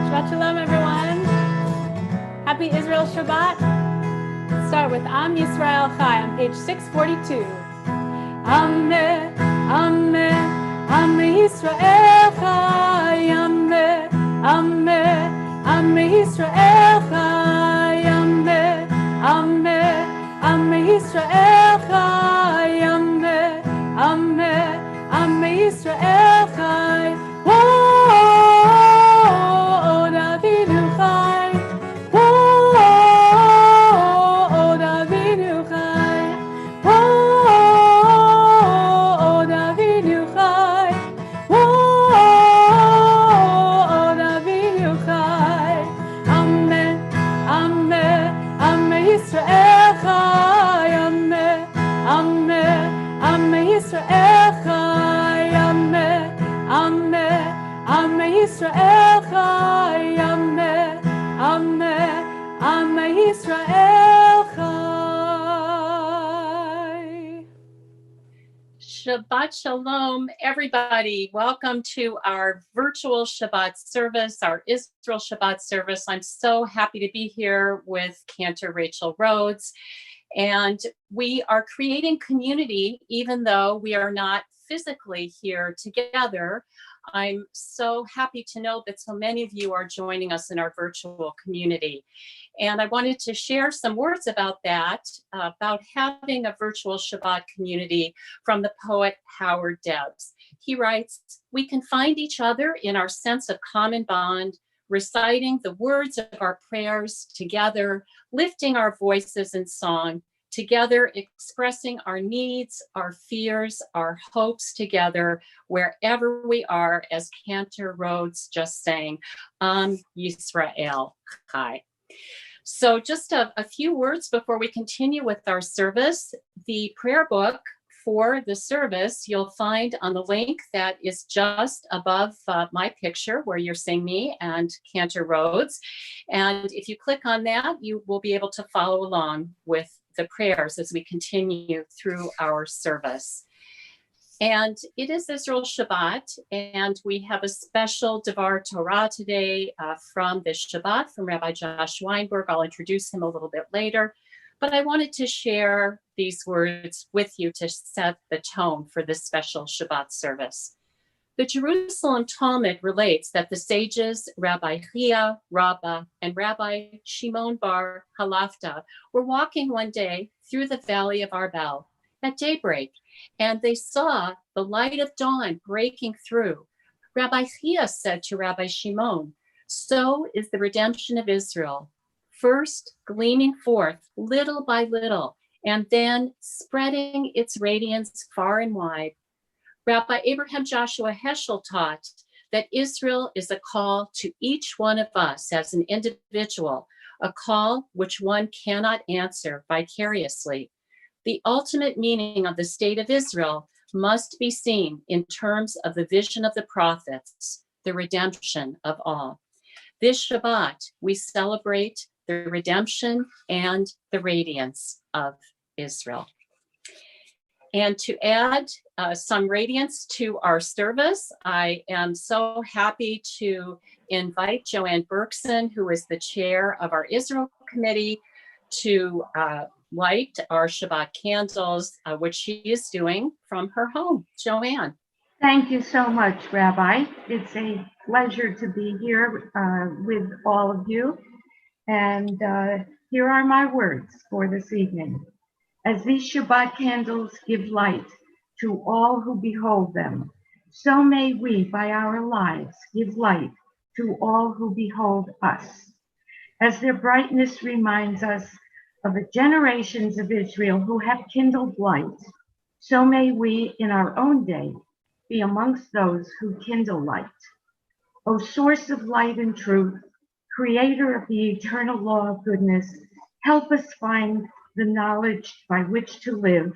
Shabbat Shalom, everyone. Happy Israel Shabbat. Let's start with Am Yisrael Chai on page 642. Am Yisrael Chai, Am Yisrael Chai, Am Yisrael Chai, Am Yisrael Chai. Yisrael Chai, Am Yisrael Chai. Shabbat Shalom, everybody. Welcome to our virtual Shabbat service, our Israel Shabbat service. I'm so happy to be here with Cantor Rachel Rhodes. And we are creating community, even though we are not physically here together. I'm so happy to know that so many of you are joining us in our virtual community. And I wanted to share some words about that, about having a virtual Shabbat community from the poet Howard Debs. He writes, "We can find each other in our sense of common bond, reciting the words of our prayers together, lifting our voices in song, together expressing our needs, our fears, our hopes together, wherever we are," as Cantor Rhodes just sang, Am Yisrael Chai. So just a few words before we continue with our service. The prayer book for the service you'll find on the link that is just above my picture where you're seeing me and Cantor Rhodes. And if you click on that, you will be able to follow along with the prayers as we continue through our service. And it is Israel Shabbat, and we have a special Devar Torah today from this Shabbat from Rabbi Josh Weinberg. I'll introduce him a little bit later, but I wanted to share these words with you to set the tone for this special Shabbat service. The Jerusalem Talmud relates that the sages Rabbi Chia, Rabbah, and Rabbi Shimon bar Halafta were walking one day through the valley of Arbel at daybreak, and they saw the light of dawn breaking through. Rabbi Chia said to Rabbi Shimon, "So is the redemption of Israel, first gleaming forth little by little, and then spreading its radiance far and wide." Rabbi Abraham Joshua Heschel taught that Israel is a call to each one of us as an individual, a call which one cannot answer vicariously. The ultimate meaning of the state of Israel must be seen in terms of the vision of the prophets, the redemption of all. This Shabbat, we celebrate the redemption and the radiance of Israel. And to add some radiance to our service, I am so happy to invite Joanne Berkson, who is the chair of our Israel Committee, to light our Shabbat candles, which she is doing from her home. Joanne. Thank you so much, Rabbi. It's a pleasure to be here with all of you. And here are my words for this evening. As these Shabbat candles give light to all who behold them, so may we, by our lives, give light to all who behold us. As their brightness reminds us of the generations of Israel who have kindled light, so may we, in our own day, be amongst those who kindle light. O source of light and truth, creator of the eternal law of goodness, help us find the knowledge by which to live.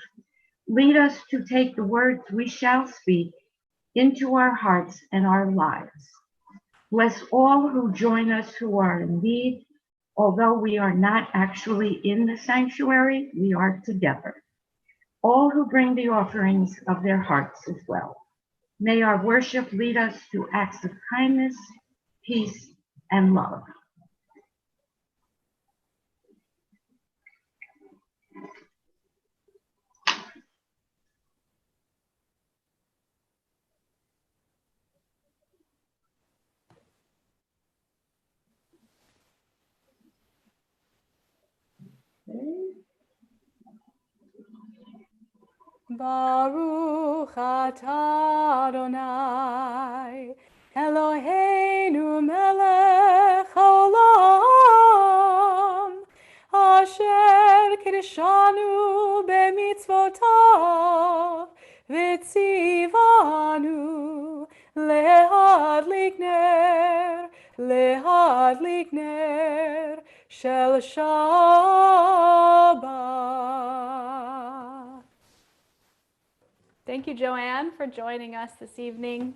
Lead us to take the words we shall speak into our hearts and our lives. Bless all who join us who are in need. Although we are not actually in the sanctuary, we are together. all who bring the offerings of their hearts as well. May our worship lead us to acts of kindness, peace, and love. Baruch atah Adonai, Eloheinu melech haolam, asher kiddushanu b'mitzvotav, v'tzivanu lehadlik ner shel Shabbat. Thank you, Joanne, for joining us this evening.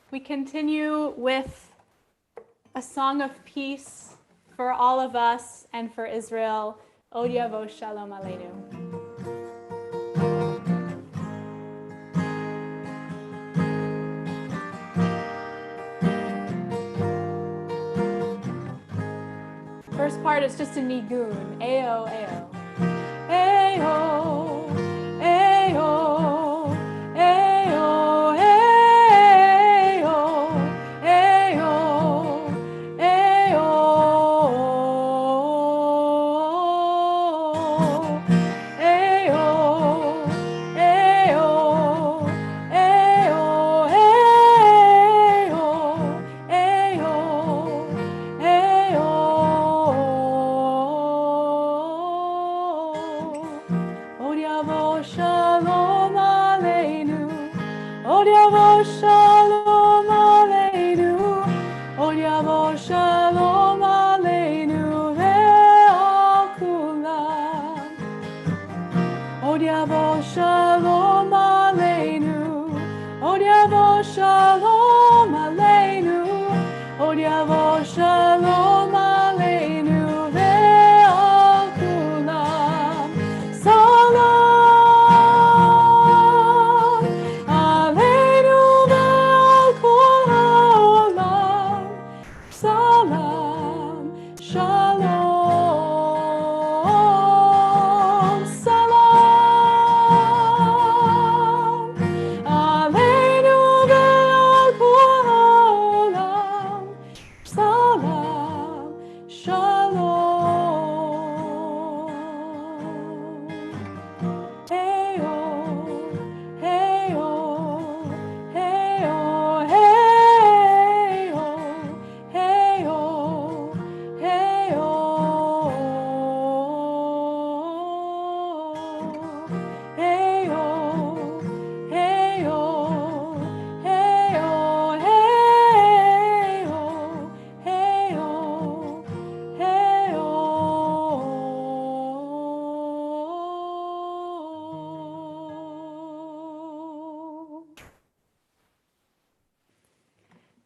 We continue with a song of peace for all of us and for Israel. Od Yavo Shalom Aleinu. First part is just a nigun. Ayo, ayo. Ayo.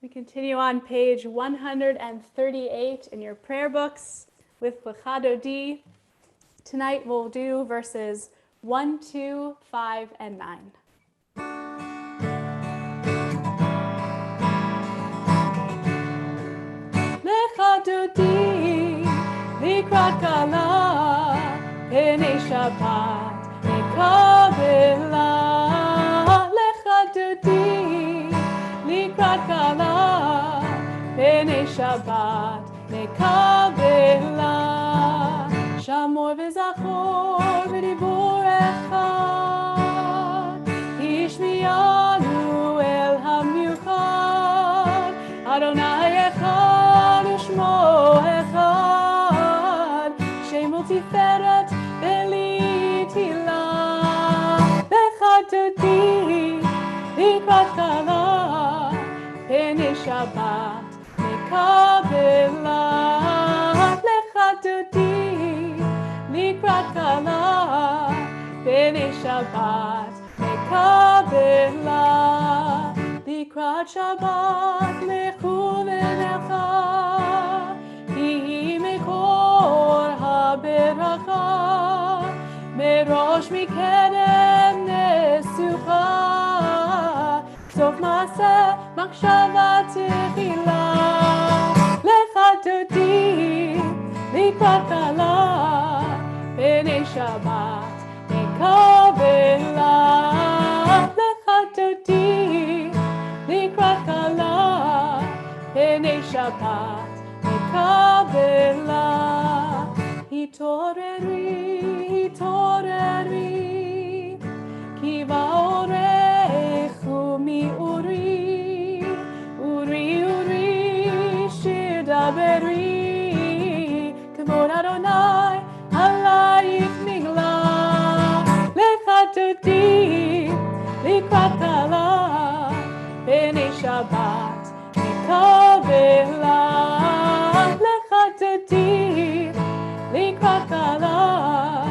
We continue on page 138 in your prayer books with Lecha Dodi. Tonight we'll do verses 1, 2, 5, and 9. Lecha Dodi, likrat kala, penei Shabbat, nekabela. Lecha Dodi, likrat kala, penei Shabbat, nekabela. Shamor v'zachor v'dibur echad, ishmiyanu el hamiuchad, Adonai echad u'shmo echad, shemo tiferet v'litila. Lecha Dodi, likrat kala, penei Shabbat, nekabela. Lecha Dodi, likrat kala, penei Shabbat, nekabela. Likrat Shabbat, lechu v'necha, ki mekor haberacha, בראש מקדם נסוכה, סוף מעשה מחשבה תחילה. לך דודי לקראת כלה, פני שבת נקבלה. לך דודי לקראת כלה, פני שבת נקבלה. התעוררי, התעוררי, כי באורך ומאורי, אורי, אורי, שיר דברי, כבוד אדוני עלייך נגלה. לך דודי לקראת כלה, פני שבת נקבלה. לך דודי לקראת כלה,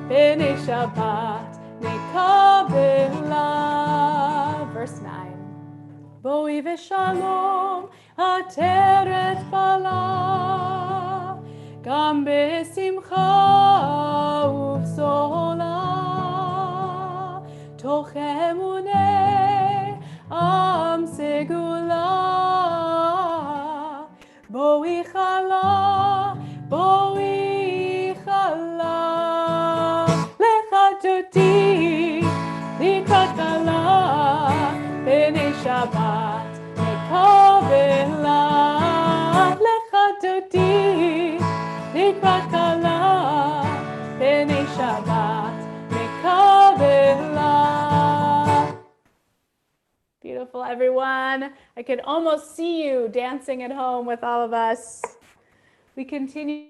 פני שבת נקבלה. Verse 9. בואי ושלום עטרת פלה, גם בשמחה ובשולה, תוך אמוני עם סגולה. בואי חלה, בואי חלה. לך דודי לקראת כלה, פני שבת נקבלה. לך דודי לקראת כלה, פני שבת נקבלה. Beautiful, everyone. I could almost see you dancing at home with all of us. We continue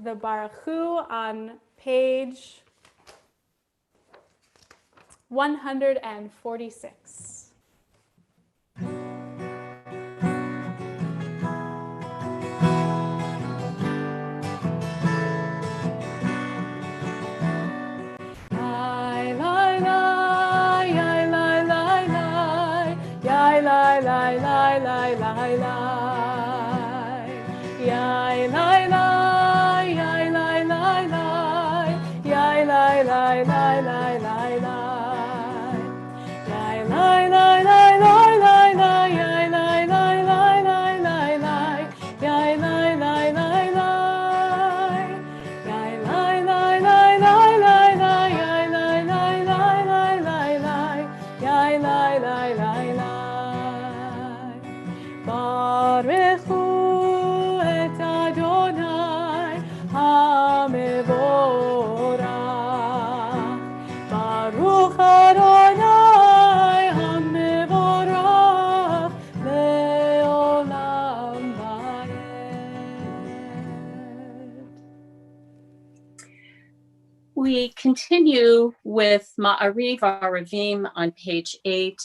the Baruch Hu on page 146. We continue with Ma'ariv Aravim on page 8,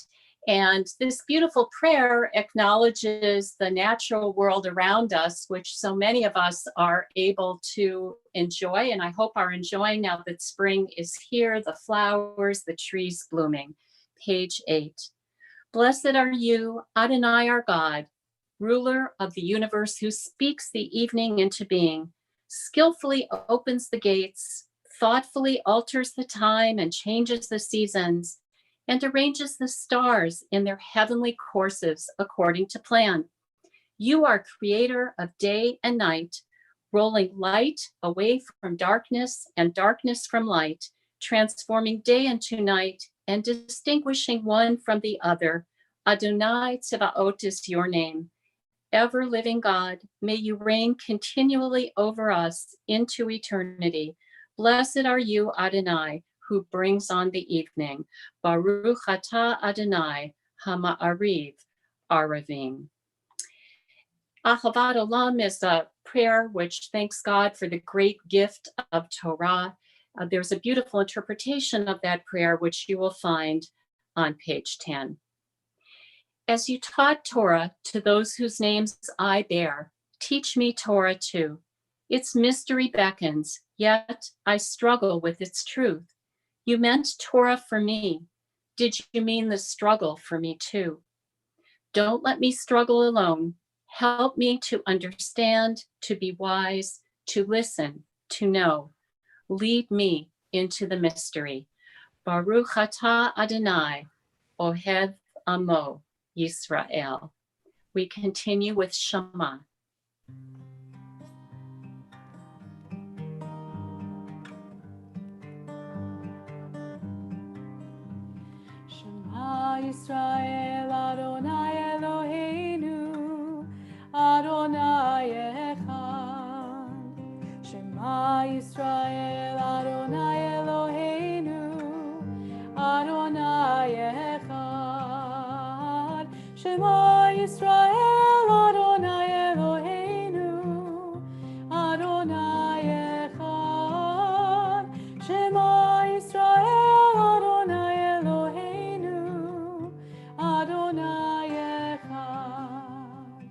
and this beautiful prayer acknowledges the natural world around us, which so many of us are able to enjoy, and I hope are enjoying now that spring is here, the flowers, the trees blooming. Page 8. Blessed are you, Adonai our God, ruler of the universe, who speaks the evening into being, skillfully opens the gates, thoughtfully alters the time and changes the seasons, and arranges the stars in their heavenly courses according to plan. You are creator of day and night, rolling light away from darkness and darkness from light, transforming day into night and distinguishing one from the other. Adonai Tzevaot is your name. Ever living God, may you reign continually over us into eternity. Blessed are you, Adonai, who brings on the evening. Baruch atah Adonai, Hama'ariv Aravim. Ahavat Olam is a prayer which thanks God for the great gift of Torah. There's a beautiful interpretation of that prayer, which you will find on page 10. As you taught Torah to those whose names I bear, teach me Torah too. Its mystery beckons, yet I struggle with its truth. You meant Torah for me. Did you mean the struggle for me too? Don't let me struggle alone. Help me to understand, to be wise, to listen, to know. Lead me into the mystery. Baruch atah Adonai, Ohev Amo Yisrael. We continue with Shema. Shema Yisrael Adonai Eloheinu Adonai Echad. Shema Yisrael Adonai Eloheinu Adonai Echad. Shema Yisrael Adonai Eloheinu Adonai Echad. Shema Yisrael Adonai Eloheinu Adonai Echad.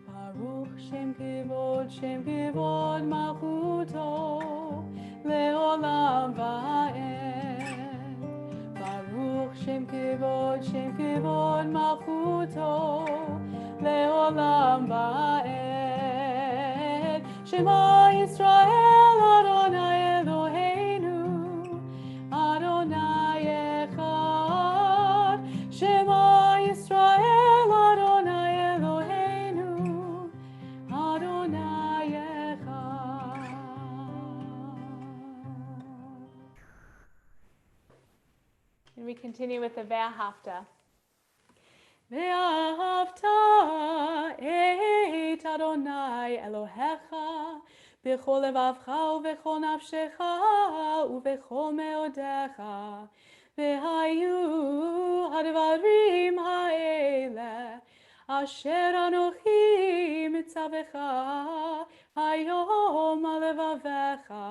Baruch Shem Kivod Malchuto Leolam Va'ed. Baruch Shem Kivod Malchuto Leolam Va'ed. Shema Yisrael Adonai Eloheinu Adonai Echad. Shema Yisrael Adonai Eloheinu Adonai Echad. And we continue with the Ve'ahavta. Ve'ahavta et Adonai Elohecha b'chol levavcha u'b'chol nafshecha u'b'chol meodecha ve'hayu hadvarim ha'ele asher anochi mitzavecha hayom alevavecha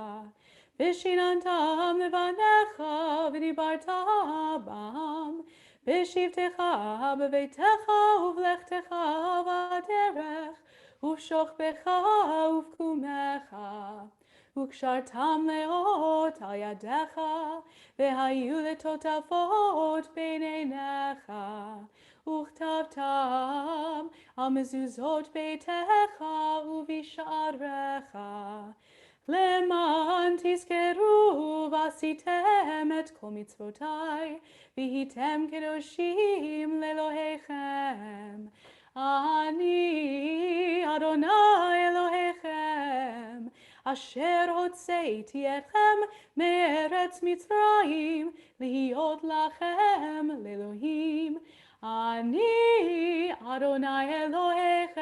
v'shinantam levanecha v'dibarta bam v'shivtecha b'veitecha uv'lechtecha v'aderech uv'shokbecha uv'kumecha וקשרתם לאות על ידיך, והיו לטוטפות בין עיניך, וכתבתם על מזוזות ביתך ובשעריך, למען תזכרו ועשיתם את כל מצוותיי, והייתם קדושים לאלוהיכם. אני אדוני אלוהיכם, אשר הוצאתי אתכם מארץ מצרים, להיות לכם לאלוהים. אני אדוני אלוהיכם.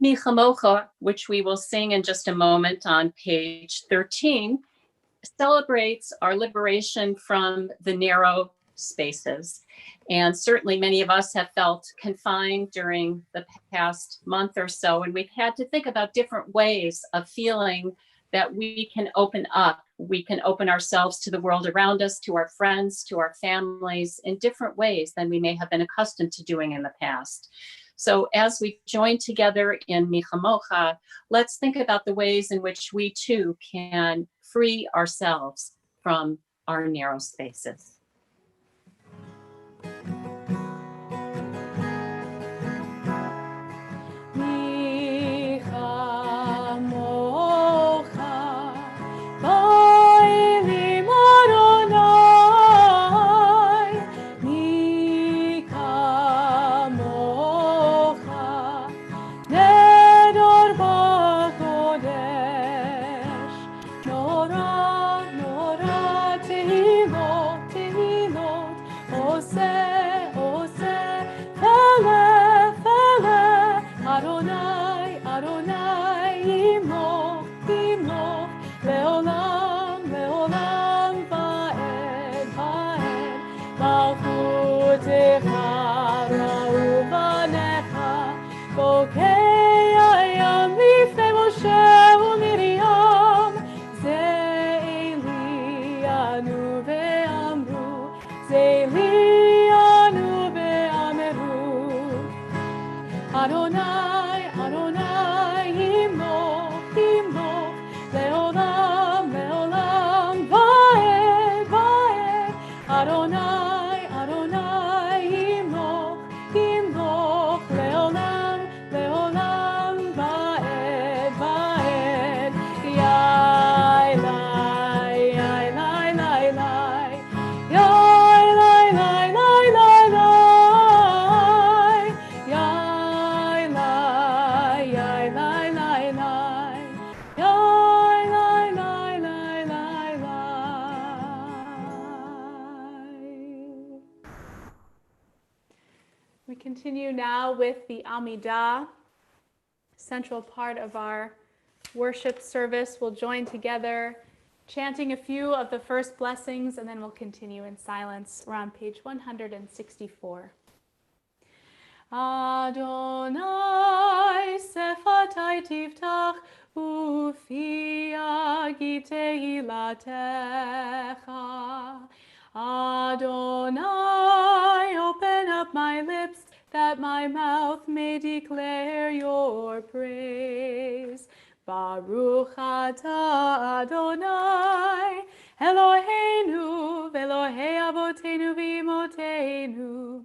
Mi Chamocha, which we will sing in just a moment on page 13, celebrates our liberation from the narrow spaces. And certainly many of us have felt confined during the past month or so, and we've had to think about different ways of feeling that we can open up. We can open ourselves to the world around us, to our friends, to our families in different ways than we may have been accustomed to doing in the past. So as we join together in Mi Chamocha, let's think about the ways in which we too can free ourselves from our narrow spaces. Nora, Nora, Tehilot, Tehilot. continue now with the Amidah, central part of our worship service. We'll join together, chanting a few of the first blessings, and then we'll continue in silence around page 164. Adonai sefatai tiftach ufi agi tehilatecha. Adonai, open up my lips that my mouth may declare your praise. Baruch atah Adonai, Eloheinu, Elohei avotenu v'imotenu.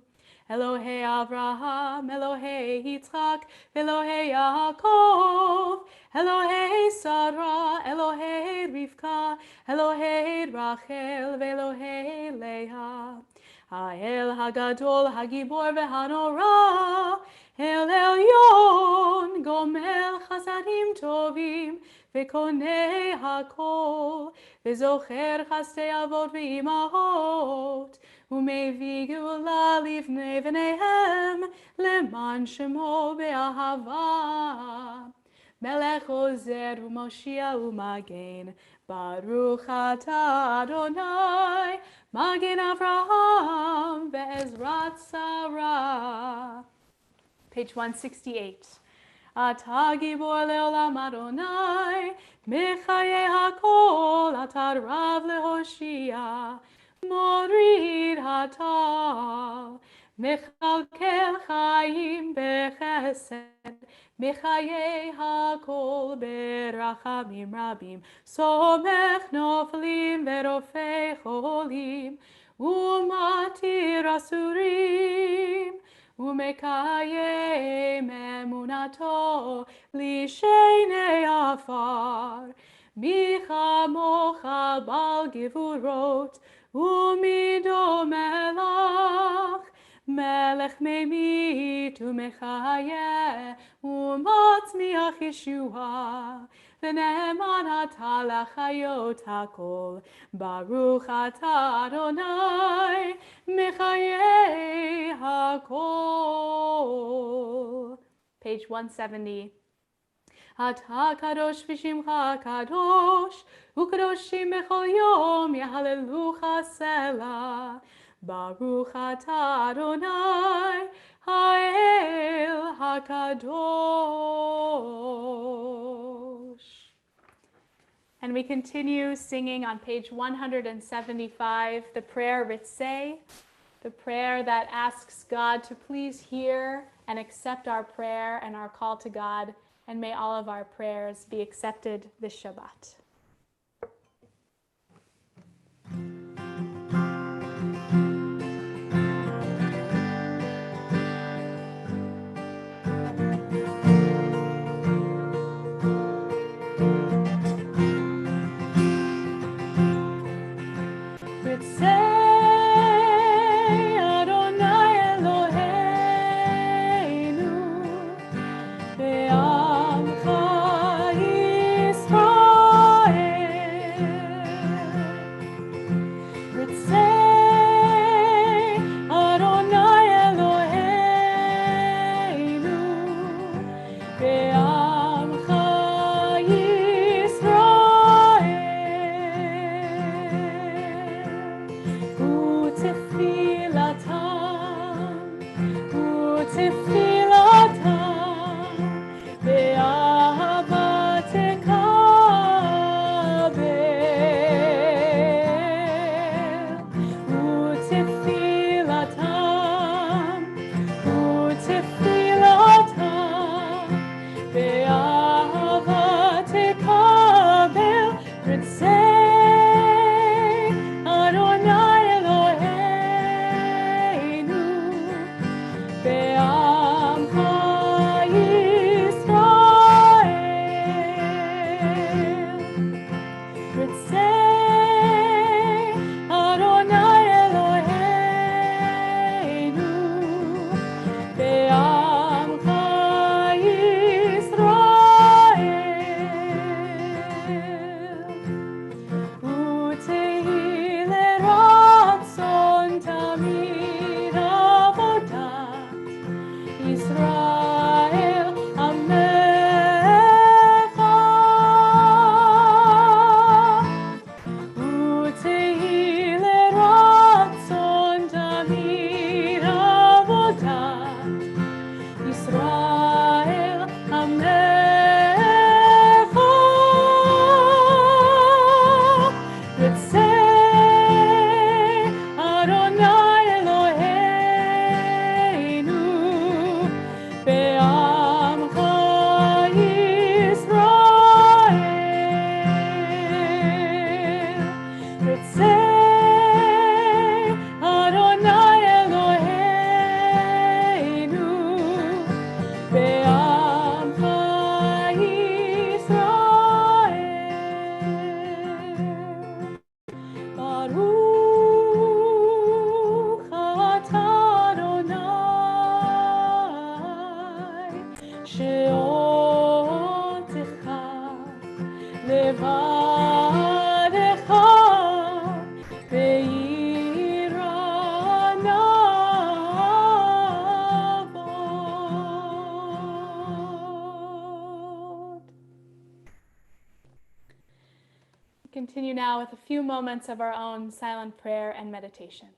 Elohei Avraham, Elohei Yitzchak, Elohei Yaakov, Elohei Sarah, Elohei Rivka, Elohei Rachel, Elohei Leah. Ha'el Hagadol, Hagibor v'Hanora, El Elyon, Gomel Chasadim Tovim, V'konei Hakol, V'zocher Chastei Avot v'Imahot, Umevig Geulah livnei v'neihem, Leman Shemo be'ahava. Melech Ozer u'Moshiach u'Magen, Baruch atah Adonai, Magen Avraham ve'ezrat Sarah. Page 168. Atah gibor le'olam Adonai, Mechayei hakol, Atah rav lehoshia, Morid hatal, Mechalkel chaim bechesed, Mechayei hakol berachamim rabim, Somech noflim verofei cholim, Umatir asurim, Umekayem emunato lishenei afar. Micha mocha bal givurot umido melach. Melech memit umechayeh umatzmiach Yeshua. V'ne'eman atah lachayot hakol. Baruch atah Adonai mechayei hakol. Page 170. Atah kadosh v'shimcha kadosh, ukadoshim bechol yom yahalelucha selah. Baruch atah Adonai ha'el hakadosh. And we continue singing on page 175, the prayer Ritzei, the prayer that asks God to please hear and accept our prayer and our call to God, and may all of our prayers be accepted this Shabbat. Israel continue now with a few moments of our own silent prayer and meditation.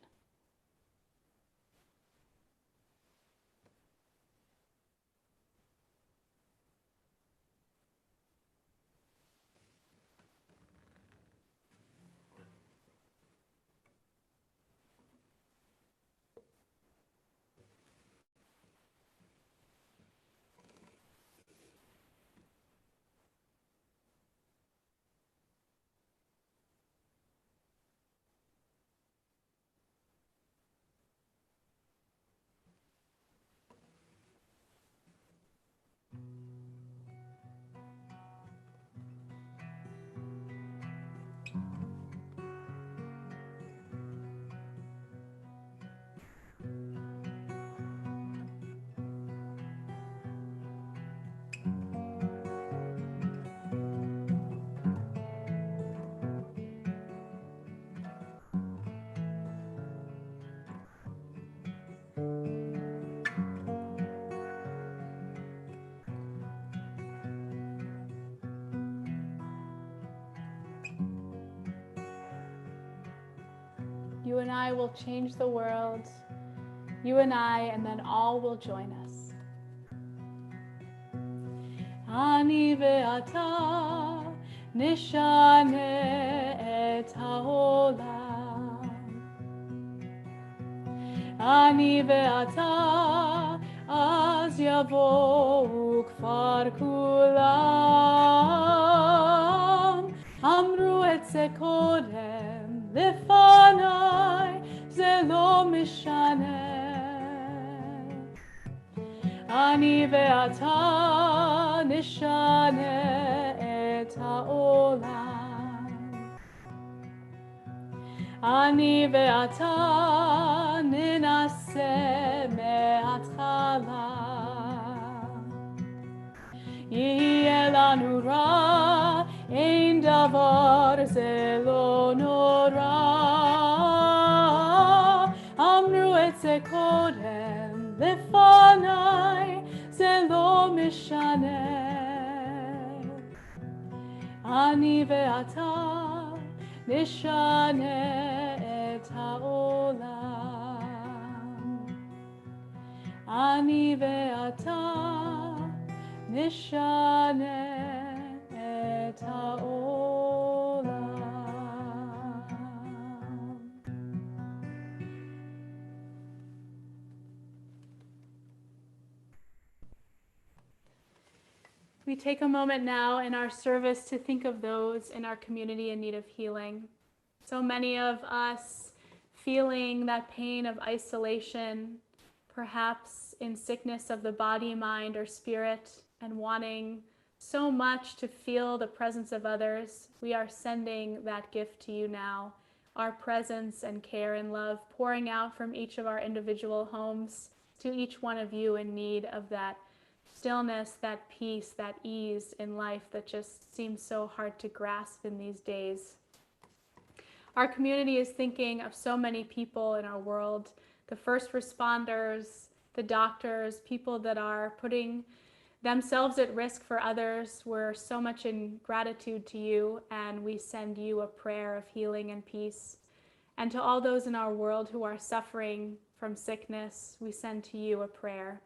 You and I will change the world. You and I, and then all will join us. Ani ve'ata nishane et ha'olam. Ani ve'ata az yavo'u kfar kulam. Amru et ze kodem lefanai ze lo mishane. Ani ve'ata nishane et ha'olam. Ani ve'ata ninaseh me'atchala. Yihye lanu ra, ein davar ze lo nora. Amru et ze kodem lefanai ze lo mishane. Ani ve'ata nishane et ha'olam. Ani ve'ata nishane et ha'olam. We take a moment now in our service to think of those in our community in need of healing. So many of us feeling that pain of isolation, perhaps in sickness of the body, mind, or spirit, and wanting so much to feel the presence of others. We are sending that gift to you now, our presence and care and love pouring out from each of our individual homes to each one of you in need of that stillness, that peace, that ease in life that just seems so hard to grasp in these days. Our community is thinking of so many people in our world, the first responders, the doctors, people that are putting themselves at risk for others. We're so much in gratitude to you, and we send you a prayer of healing and peace. And to all those in our world who are suffering from sickness, we send to you a prayer.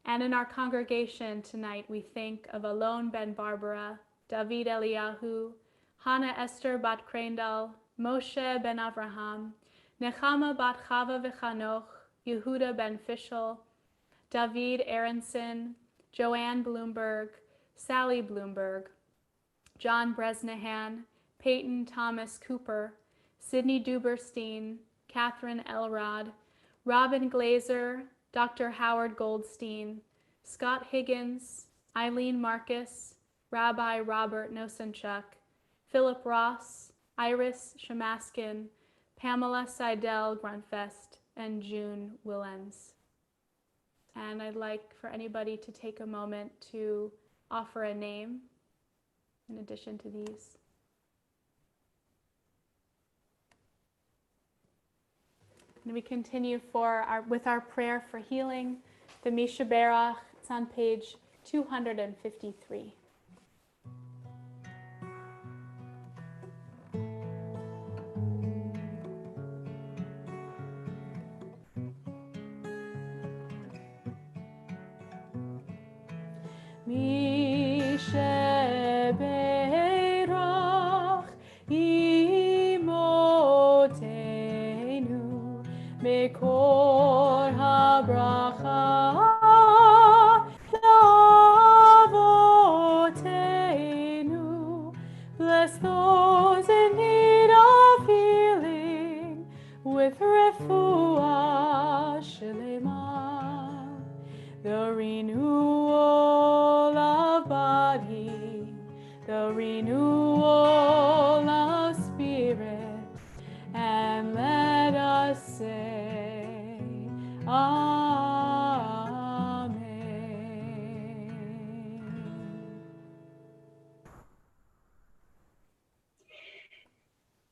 And in our congregation tonight, we think of Alon ben Barbara, David Eliyahu, Hannah Esther bat Krendal, Moshe ben Avraham, Nechama bat Chava v'Chanoch, Yehuda ben Fischel, David Aronson, Joanne Bloomberg, Sally Bloomberg, John Bresnahan, Peyton Thomas Cooper, Sidney Duberstein, Catherine Elrod, Robin Glazer, Dr. Howard Goldstein, Scott Higgins, Eileen Marcus, Rabbi Robert Nosenchuk, Philip Ross, Iris Shamaskin, Pamela Seidel Grunfest, and June Willens. And I'd like for anybody to take a moment to offer a name in addition to these. And we continue with our prayer for healing, the Misha Berach. It's on page 253.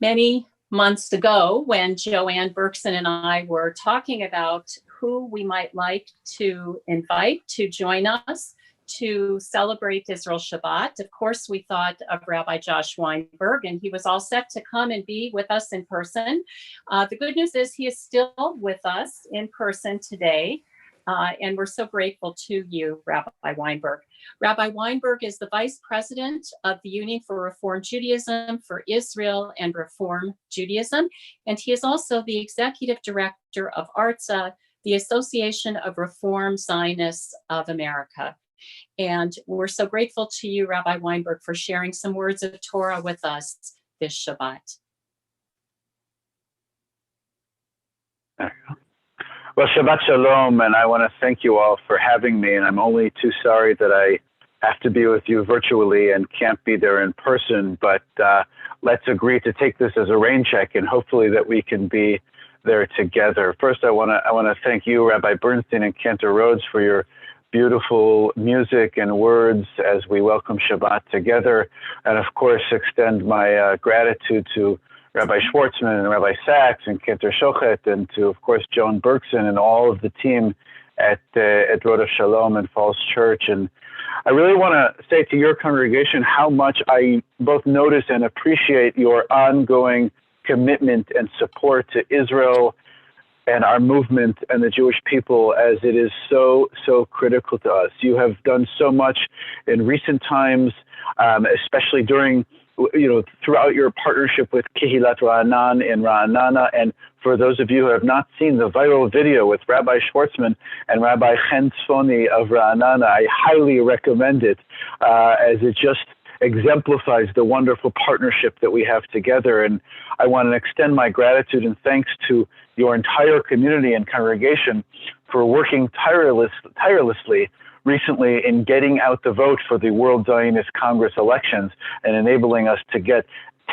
Many months ago, when Joanne Berkson and I were talking about who we might like to invite to join us to celebrate Israel Shabbat, of course, we thought of Rabbi Josh Weinberg, and he was all set to come and be with us in person. The good news is he is still with us in person today, and we're so grateful to you, Rabbi Weinberg. Rabbi Weinberg is the Vice President of the Union for Reform Judaism for Israel and Reform Judaism, and he is also the Executive Director of ARZA, the Association of Reform Zionists of America. And we're so grateful to you, Rabbi Weinberg, for sharing some words of Torah with us this Shabbat. There you go. Well, Shabbat Shalom, and I want to thank you all for having me, and I'm only too sorry that I have to be with you virtually and can't be there in person, but let's agree to take this as a rain check, and hopefully that we can be there together. First, I want to thank you, Rabbi Bernstein and Cantor Rhodes, for your beautiful music and words as we welcome Shabbat together, and of course extend my gratitude to Rabbi Schwartzman and Rabbi Sachs and Cantor Shochet, and to, of course, Joan Berkson and all of the team at Rhodes Shalom and Falls Church. And I really want to say to your congregation how much I both notice and appreciate your ongoing commitment and support to Israel and our movement and the Jewish people, as it is so, so critical to us. You have done so much in recent times, especially during, throughout your partnership with Kehilat Ra'anan in Ra'anana. And for those of you who have not seen the viral video with Rabbi Schwartzman and Rabbi Chen Tzfoni of Ra'anana, I highly recommend it, as it just exemplifies the wonderful partnership that we have together. And I want to extend my gratitude and thanks to your entire community and congregation for working tirelessly recently in getting out the vote for the World Zionist Congress elections and enabling us to get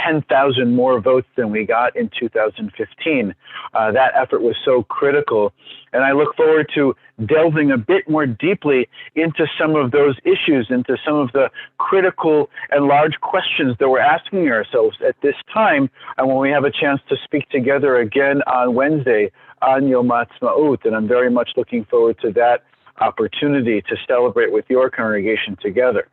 10,000 more votes than we got in 2015. That effort was so critical. And I look forward to delving a bit more deeply into some of those issues, into some of the critical and large questions that we're asking ourselves at this time, and when we have a chance to speak together again on Wednesday on Yom Ha'atzmaut. And I'm very much looking forward to that opportunity to celebrate with your congregation together.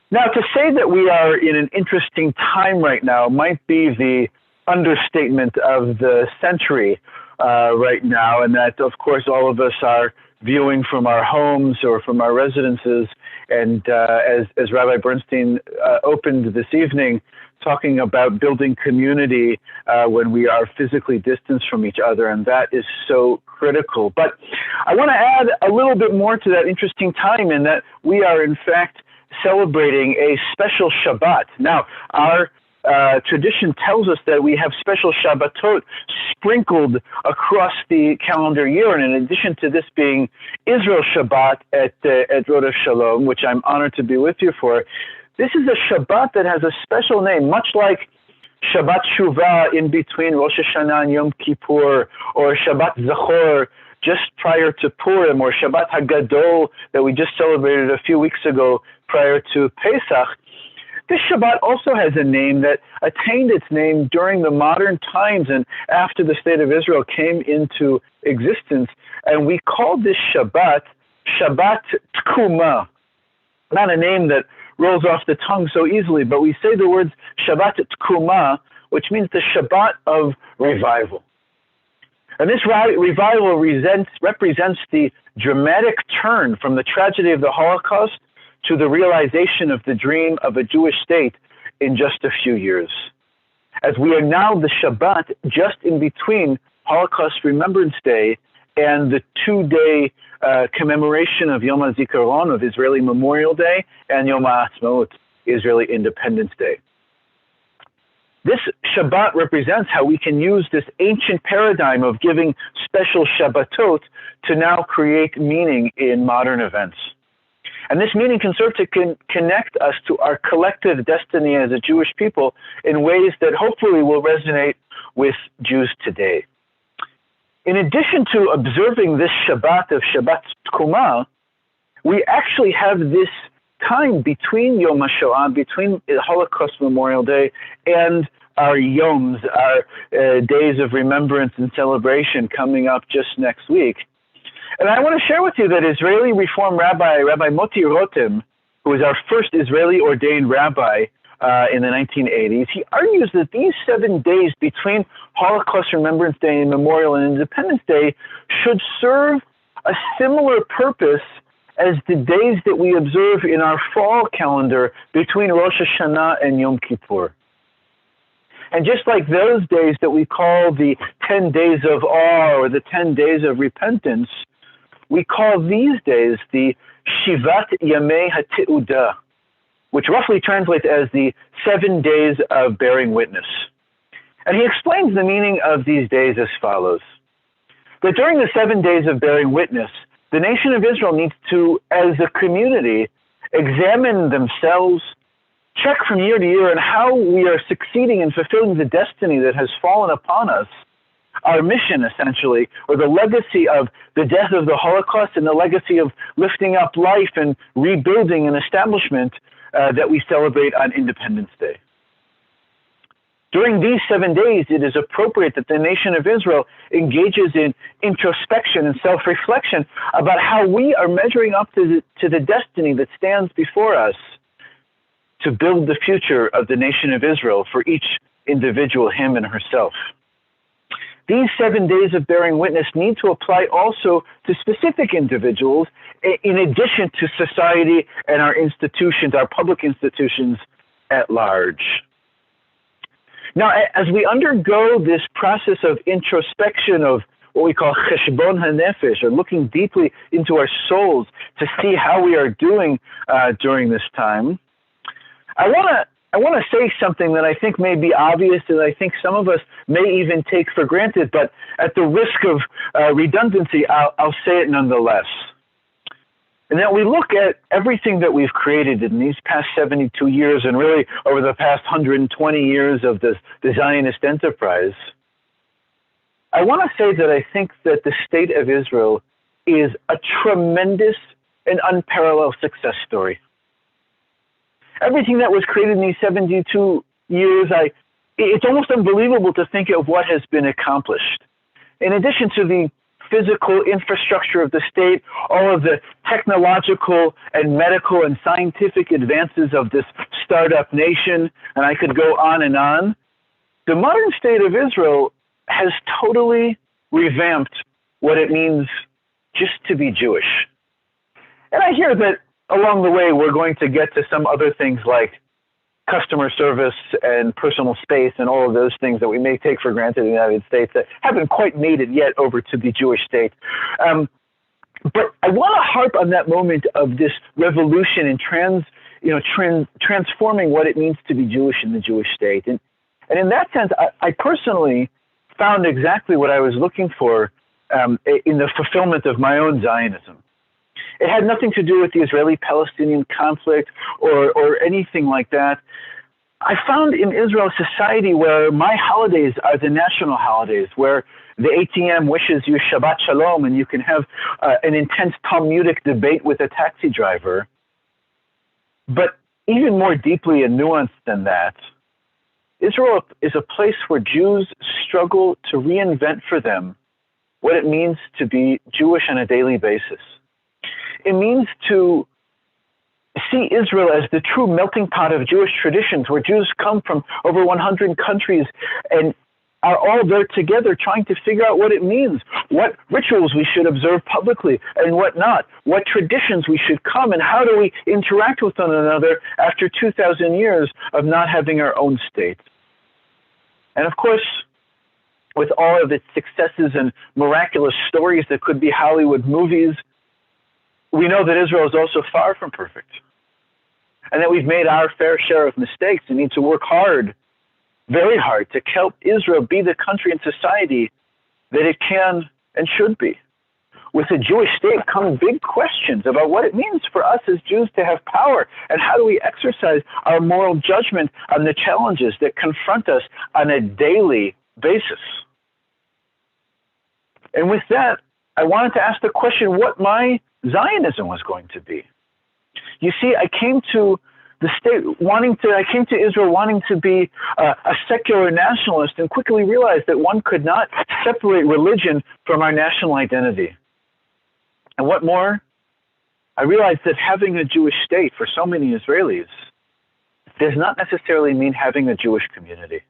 Now, to say that we are in an interesting time right now might be the understatement of the century right now, and that, of course, all of us are viewing from our homes or from our residences, and as Rabbi Bernstein opened this evening, talking about building community when we are physically distanced from each other, and that is so critical. But I want to add a little bit more to that interesting time, in that we are, in fact, celebrating a special Shabbat. Now, our tradition tells us that we have special Shabbatot sprinkled across the calendar year, and in addition to this being Israel Shabbat at Rhodes Shalom, which I'm honored to be with you for, this is a Shabbat that has a special name, much like Shabbat Shuvah in between Rosh Hashanah and Yom Kippur, or Shabbat Zachor just prior to Purim, or Shabbat HaGadol that we just celebrated a few weeks ago prior to Pesach. This Shabbat also has a name that attained its name during the modern times and after the State of Israel came into existence, and we call this Shabbat Shabbat Tkuma. Not a name that rolls off the tongue so easily, but we say the words Shabbat Tkuma, which means the Shabbat of revival. And this revival represents the dramatic turn from the tragedy of the Holocaust to the realization of the dream of a Jewish state in just a few years. As we are now the Shabbat just in between Holocaust Remembrance Day and the two-day commemoration of Yom HaZikaron, of Israeli Memorial Day, and Yom Ha'atzmaut, Israeli Independence Day. This Shabbat represents how we can use this ancient paradigm of giving special Shabbatot to now create meaning in modern events. And this meaning can serve to connect us to our collective destiny as a Jewish people in ways that hopefully will resonate with Jews today. In addition to observing this Shabbat of Shabbat Tkuma, we actually have this time between Yom HaShoah, between Holocaust Memorial Day and our yoms, our days of remembrance and celebration coming up just next week. And I want to share with you that Israeli Reform Rabbi Moti Rotem, who is our first Israeli ordained rabbi in the 1980s, he argues that these 7 days between Holocaust Remembrance Day and Memorial and Independence Day should serve a similar purpose as the days that we observe in our fall calendar between Rosh Hashanah and Yom Kippur. And just like those days that we call the 10 days of awe or the 10 days of repentance, we call these days the Shivat Yamei HaTeudah, which roughly translates as the 7 days of bearing witness. And he explains the meaning of these days as follows: that during the 7 days of bearing witness, the nation of Israel needs to, as a community, examine themselves, check from year to year on how we are succeeding in fulfilling the destiny that has fallen upon us, our mission essentially, or the legacy of the death of the Holocaust and the legacy of lifting up life and rebuilding an establishment that we celebrate on Independence Day. During these 7 days, it is appropriate that the nation of Israel engages in introspection and self-reflection about how we are measuring up to the destiny that stands before us to build the future of the nation of Israel for each individual, him and herself. These 7 days of bearing witness need to apply also to specific individuals in addition to society and our institutions, our public institutions at large. Now, as we undergo this process of introspection, of what we call cheshbon hanefesh, or looking deeply into our souls to see how we are doing during this time, I want to say something that I think may be obvious and I think some of us may even take for granted, but at the risk of redundancy, I'll say it nonetheless. And that we look at everything that we've created in these past 72 years and really over the past 120 years of the Zionist enterprise. I want to say that I think that the state of Israel is a tremendous and unparalleled success story. Everything that was created in these 72 years, it's almost unbelievable to think of what has been accomplished. In addition to the physical infrastructure of the state, all of the technological and medical and scientific advances of this startup nation, and I could go on and on, the modern state of Israel has totally revamped what it means just to be Jewish. And I hear that along the way, we're going to get to some other things like customer service and personal space and all of those things that we may take for granted in the United States that haven't quite made it yet over to the Jewish state. But I want to harp on that moment of this revolution and transforming what it means to be Jewish in the Jewish state. And in that sense, I personally found exactly what I was looking for in the fulfillment of my own Zionism. It had nothing to do with the Israeli-Palestinian conflict or anything like that. I found in Israel a society where my holidays are the national holidays, where the ATM wishes you Shabbat Shalom and you can have an intense Talmudic debate with a taxi driver. But even more deeply and nuanced than that, Israel is a place where Jews struggle to reinvent for them what it means to be Jewish on a daily basis. It means to see Israel as the true melting pot of Jewish traditions, where Jews come from over 100 countries and are all there together trying to figure out what it means, what rituals we should observe publicly and what not, what traditions we should come, and how do we interact with one another after 2,000 years of not having our own state. And of course, with all of its successes and miraculous stories that could be Hollywood movies, we know that Israel is also far from perfect, and that we've made our fair share of mistakes and need to work hard, very hard, to help Israel be the country and society that it can and should be. With the Jewish state come big questions about what it means for us as Jews to have power, and how do we exercise our moral judgment on the challenges that confront us on a daily basis. And with that, I wanted to ask the question what my Zionism was going to be. You see, I came to the state, I came to Israel wanting to be a secular nationalist, and quickly realized that one could not separate religion from our national identity. And what more, I realized that having a Jewish state for so many Israelis does not necessarily mean having a Jewish community.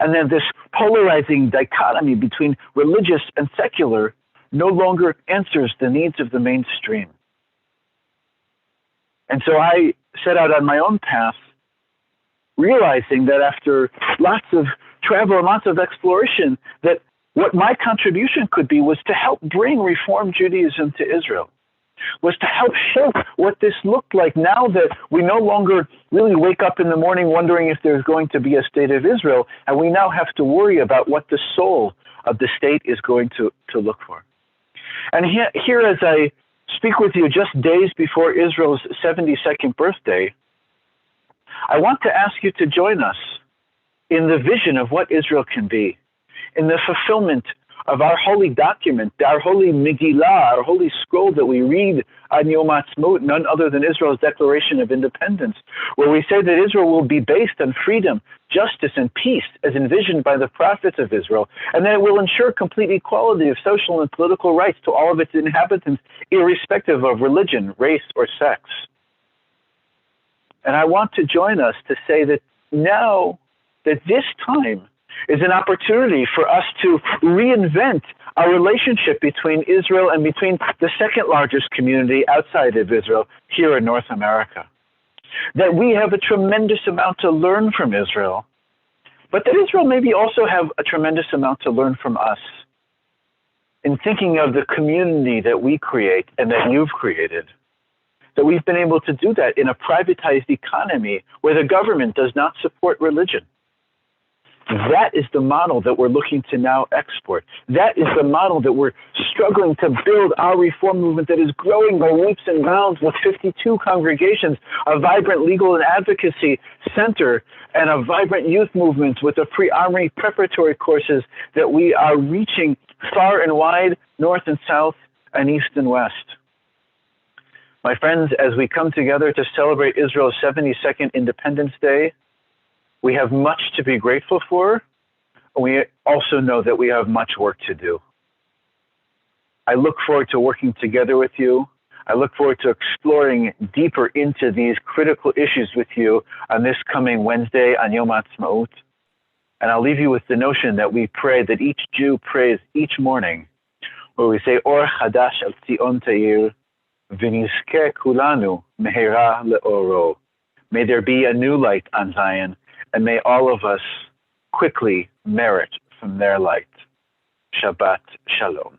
And then this polarizing dichotomy between religious and secular no longer answers the needs of the mainstream. And so I set out on my own path, realizing that after lots of travel and lots of exploration, that what my contribution could be was to help bring Reform Judaism to Israel, was to help show what this looked like now that we no longer really wake up in the morning wondering if there's going to be a state of Israel, and we now have to worry about what the soul of the state is going to look for. And here as I speak with you just days before Israel's 72nd birthday, I want to ask you to join us in the vision of what Israel can be, in the fulfillment of our holy document, our holy Megillah, our holy scroll that we read on Yom Ha'atzmaut, none other than Israel's Declaration of Independence, where we say that Israel will be based on freedom, justice, and peace as envisioned by the prophets of Israel, and that it will ensure complete equality of social and political rights to all of its inhabitants, irrespective of religion, race, or sex. And I want to join us to say that now that this time is an opportunity for us to reinvent our relationship between Israel and between the second largest community outside of Israel here in North America. That we have a tremendous amount to learn from Israel, but that Israel maybe also have a tremendous amount to learn from us in thinking of the community that we create and that you've created. That we've been able to do that in a privatized economy where the government does not support religion. That is the model that we're looking to now export. That is the model that we're struggling to build our reform movement that is growing by leaps and bounds with 52 congregations, a vibrant legal and advocacy center, and a vibrant youth movement with the pre-army preparatory courses that we are reaching far and wide, north and south, and east and west. My friends, as we come together to celebrate Israel's 72nd Independence Day, we have much to be grateful for. We also know that we have much work to do. I look forward to working together with you. I look forward to exploring deeper into these critical issues with you on this coming Wednesday on Yom Ha'atzmaut. And I'll leave you with the notion that we pray, that each Jew prays each morning, where we say, Or Chadash al Tzion Ta'ir, V'nizkeh kulanu mehera le'oro. May there be a new light on Zion, and may all of us quickly merit from their light. Shabbat Shalom.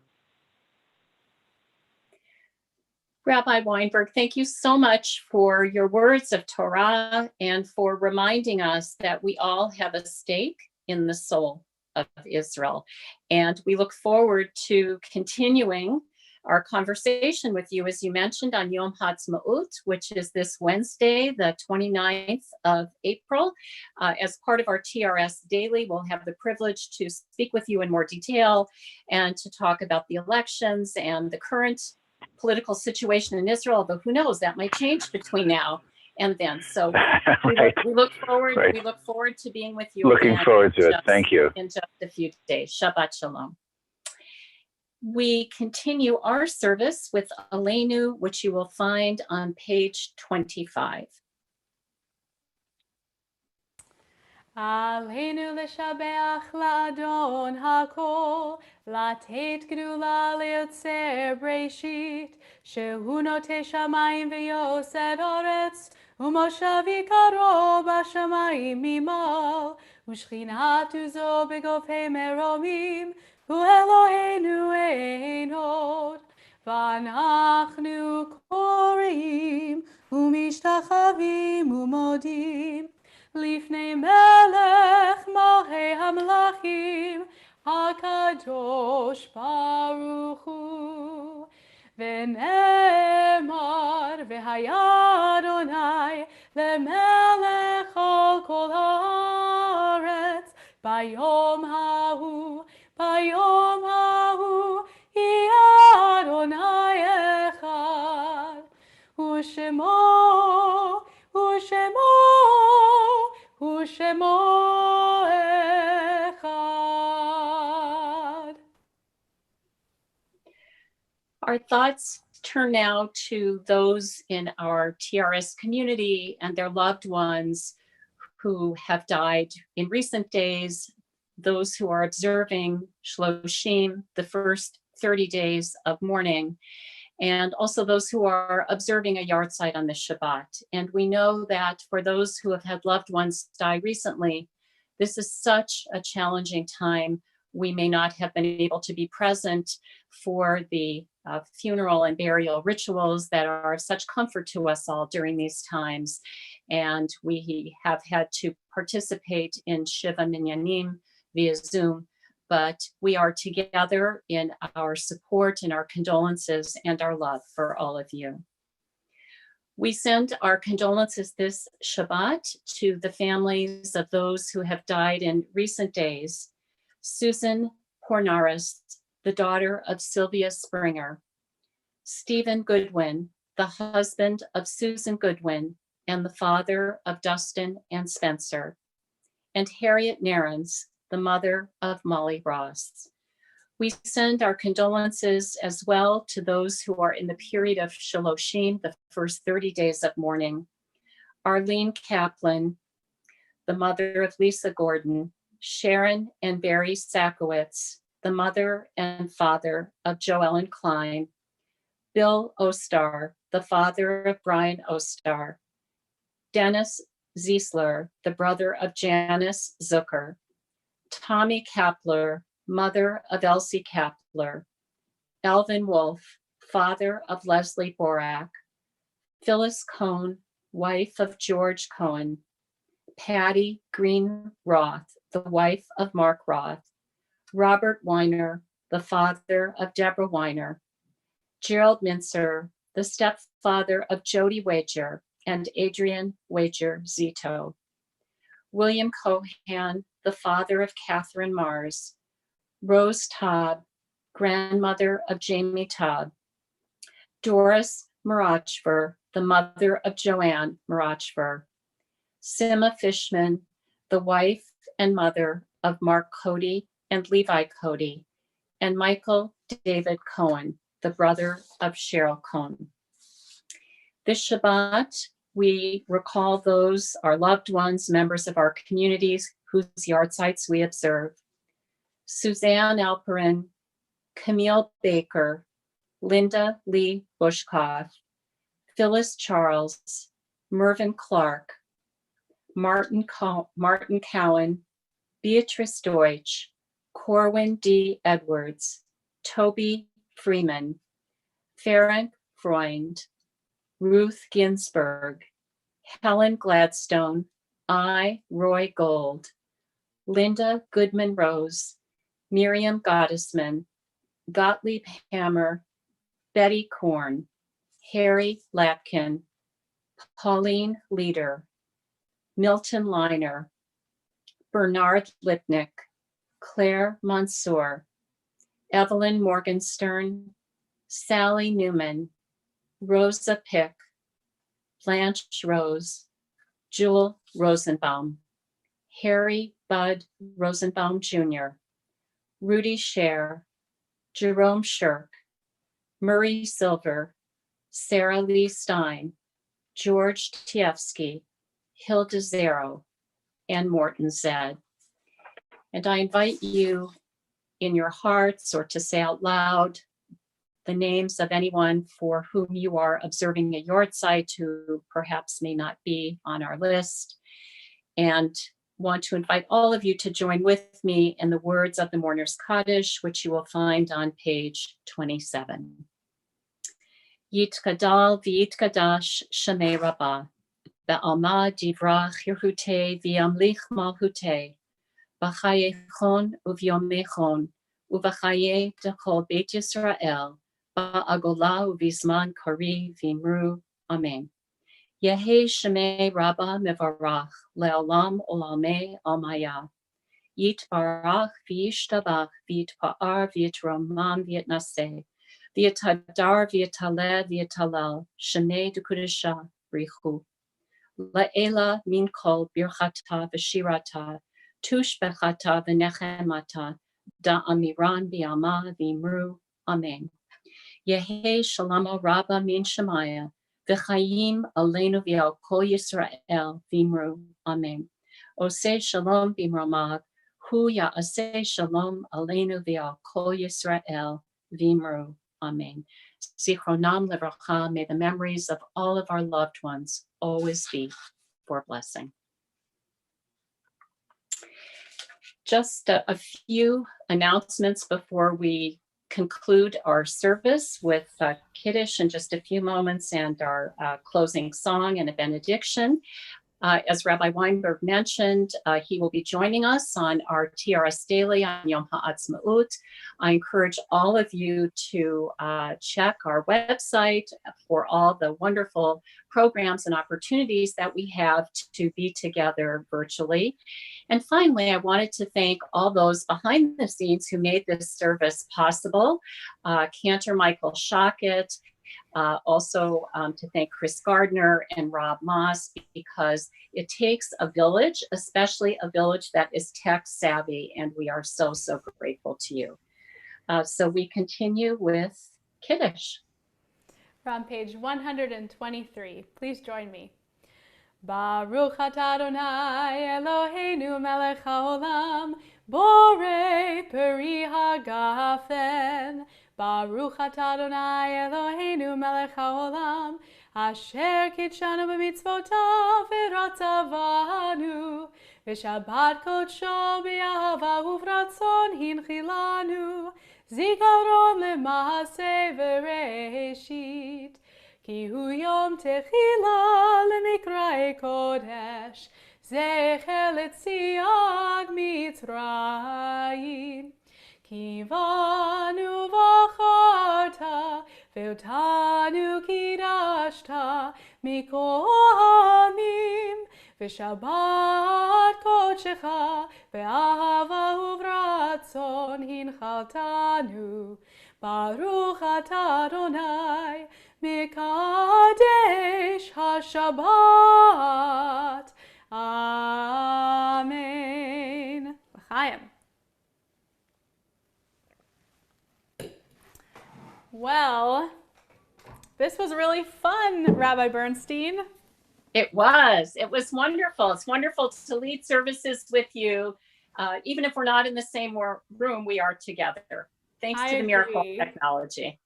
Rabbi Weinberg, thank you so much for your words of Torah and for reminding us that we all have a stake in the soul of Israel. And we look forward to continuing our conversation with you, as you mentioned, on Yom Ha'atzmaut, which is this Wednesday, the 29th of April. As part of our TRS Daily, we'll have the privilege to speak with you in more detail and to talk about the elections and the current political situation in Israel, though who knows, that might change between now and then. So right. we look forward. Right. We look forward to being with you. Looking forward to it. Thank you. In just a few days. Shabbat Shalom. We continue our service with Aleinu, which you will find on page 25. Aleinu l'shabeach la'adon hakol, latet gdula liotzer breshit, shehu noteh shamayim v'yosed oretz, umoshav yikaro b'shamayim mimal, u'shchinatu zo begofei meromim, hu Eloheinu ein od, v'anachnu korim, u'mishtachavim u'modim, Lifnei melech malchei hamlachim, HaKadosh Baruch Hu. V'ne'emar v'haya Adonai lemelech al kol haaretz, bayom hahu, yeh Adonai echad, u'shemo shemo echad. Our thoughts turn now to those in our TRS community and their loved ones who have died in recent days, those who are observing Shloshim, the first 30 days of mourning, and also those who are observing a yahrzeit on the Shabbat. And we know that for those who have had loved ones die recently, this is such a challenging time. We may not have been able to be present for the funeral and burial rituals that are of such comfort to us all during these times. And we have had to participate in Shiva Minyanim via Zoom, but we are together in our support and our condolences and our love for all of you. We send our condolences this Shabbat to the families of those who have died in recent days. Susan Pornaris, the daughter of Sylvia Springer. Stephen Goodwin, the husband of Susan Goodwin and the father of Dustin and Spencer. And Harriet Narens, the mother of Molly Ross. We send our condolences as well to those who are in the period of Shloshim, the first 30 days of mourning. Arlene Kaplan, the mother of Lisa Gordon, Sharon and Barry Sakowitz, the mother and father of Joellen Klein, Bill Ostar, the father of Brian Ostar, Dennis Ziesler, the brother of Janice Zucker, Tommy Kapler, mother of Elsie Kapler, Alvin Wolf, father of Leslie Borak, Phyllis Cohn, wife of George Cohen, Patty Green Roth, the wife of Mark Roth, Robert Weiner, the father of Deborah Weiner, Gerald Mincer, the stepfather of Jody Wager and Adrian Wager Zito, William Cohan, the father of Catherine Mars, Rose Taub, grandmother of Jamie Taub, Doris Marachver, the mother of Joanne Marachver, Sima Fishman, the wife and mother of Mark Cody and Levi Cody, and Michael David Cohen, the brother of Cheryl Cohen. This Shabbat, we recall those, our loved ones, members of our communities whose yahrzeits we observe. Suzanne Alperin, Camille Baker, Linda Lee Bushkoff, Phyllis Charles, Mervyn Clark, Martin Cowan, Beatrice Deutsch, Corwin D. Edwards, Toby Freeman, Ferenc Freund, Ruth Ginsburg, Helen Gladstone, I. Roy Gold, Linda Goodman Rose, Miriam Gottesman, Gottlieb Hammer, Betty Korn, Harry Lapkin, Pauline Leader, Milton Liner, Bernard Lipnick, Claire Mansour, Evelyn Morgenstern, Sally Newman, Rosa Pick, Blanche Rose, Jewel Rosenbaum, Harry Bud Rosenbaum Jr., Rudy Scher, Jerome Shirk, Murray Silver, Sarah Lee Stein, George Tiefsky, Hilda Zero, and Morton Zed. And I invite you in your hearts or to say out loud the names of anyone for whom you are observing a yahrzeit who perhaps may not be on our list, and want to invite all of you to join with me in the words of the Mourner's Kaddish, which you will find on page 27. Yitkadal v'yitkadash Shemei Rabbah, be'alma divrach Yehute v'yamlich malhute, b'chayechon uvyomechon, u'v'chaye d'chol Beit Yisrael, ba'agola u'vizman kari v'imru. Amen. Yehi Shemei Rabbah mevarach le'olam olamei almaya. Yitbarach v'yishtabach v'yitpa'ar v'yitromam v'yitnaseh. V'yitadar v'yitaleh v'yitalel. Shenei d'kudesha brichu. La'ela min kol birchata v'shirata, tush bechata v'nechemata, da amiran bi'ama v'imru, amen. Yehi shalama rabba min shemaya, v'chayim aleinu v'al kol Yisrael v'imru, amen. Oseh shalom b'mromav, hu ya'aseh shalom aleinu v'al kol Yisrael v'imru, amen. Zichronam levracha, may the memories of all of our loved ones always be for blessing. Just a few announcements before we conclude our service with Kiddush in just a few moments and our closing song and a benediction. As Rabbi Weinberg mentioned, he will be joining us on our TRS Daily on Yom HaAtzmaut. I encourage all of you to check our website for all the wonderful programs and opportunities that we have to be together virtually. And finally, I wanted to thank all those behind the scenes who made this service possible. Cantor Michael Shockett, also to thank Chris Gardner and Rob Moss, because it takes a village, especially a village that is tech savvy, and we are so, so grateful to you. So we continue with Kiddush. We're on page 123. Please join me. Baruch atah Adonai Eloheinu melech haolam, borei peri hagafen. Baruch atah Adonai Eloheinu melech haolam, asher kitshanu b'mitzvotav v'ratzavanu, v'shabbat kodsho b'ahava uvratzon hinchilanu, zikaron lema'aseh v'reishit. Ki hu yom techila l'mikra'e kodesh, zecher l'tziad Mitzrayim. Ki vanu v'acharta, ve'otanu kidashta, mikol ha'amim, v'shabbat kodshecha, ve'ahava uvratzon hinchaltanu. Baruch atah Adonai, Mekadesh HaShabbat. Amen. L'chaim. Well, this was really fun, Rabbi Bernstein. It was wonderful. It's wonderful to lead services with you. Even if we're not in the same room, we are together. Thanks to the miracle of technology.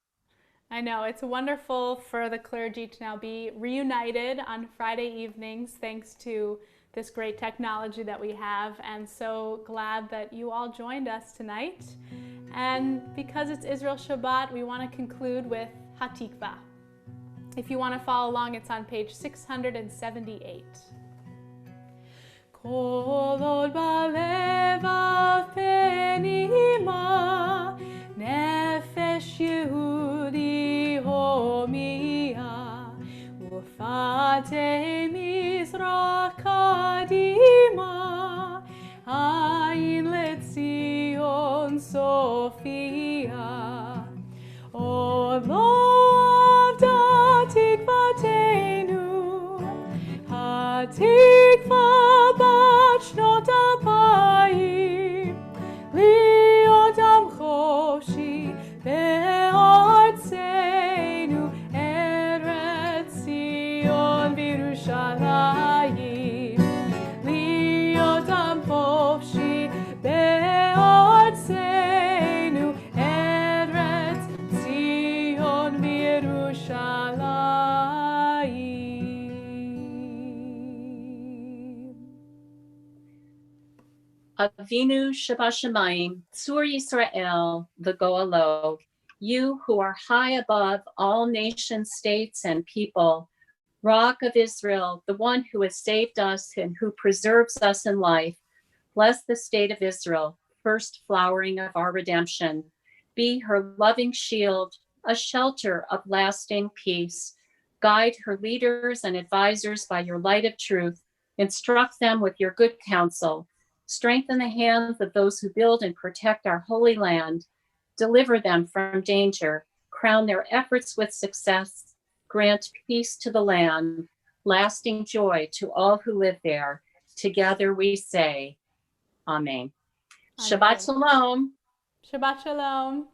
I know, it's wonderful for the clergy to now be reunited on Friday evenings thanks to this great technology that we have, and so glad that you all joined us tonight. And because it's Israel Shabbat, we want to conclude with Hatikvah. If you want to follow along, it's on page 678. Kol od balevav penima, nefesh Yehudi homia, ufate mizrach kadima, ayin letzion Sophia. O lo avda tikvatenu, hatikva bat shnot alpayim, liot am choshi be'artzenu, eretz Zion v'Yerushalayim, liot am choshi be'artzenu, eretz Zion v'Yerushalayim. Avinu Shabashamayim, Tzur Yisrael, the Goalo, you who are high above all nations, states, and people, Rock of Israel, the one who has saved us and who preserves us in life, bless the state of Israel, first flowering of our redemption. Be her loving shield, a shelter of lasting peace. Guide her leaders and advisors by your light of truth. Instruct them with your good counsel. Strengthen the hands of those who build and protect our holy land. Deliver them from danger. Crown their efforts with success. Grant peace to the land. lasting joy to all who live there. Together we say, Amen. Amen. Shabbat Shalom. Shabbat Shalom.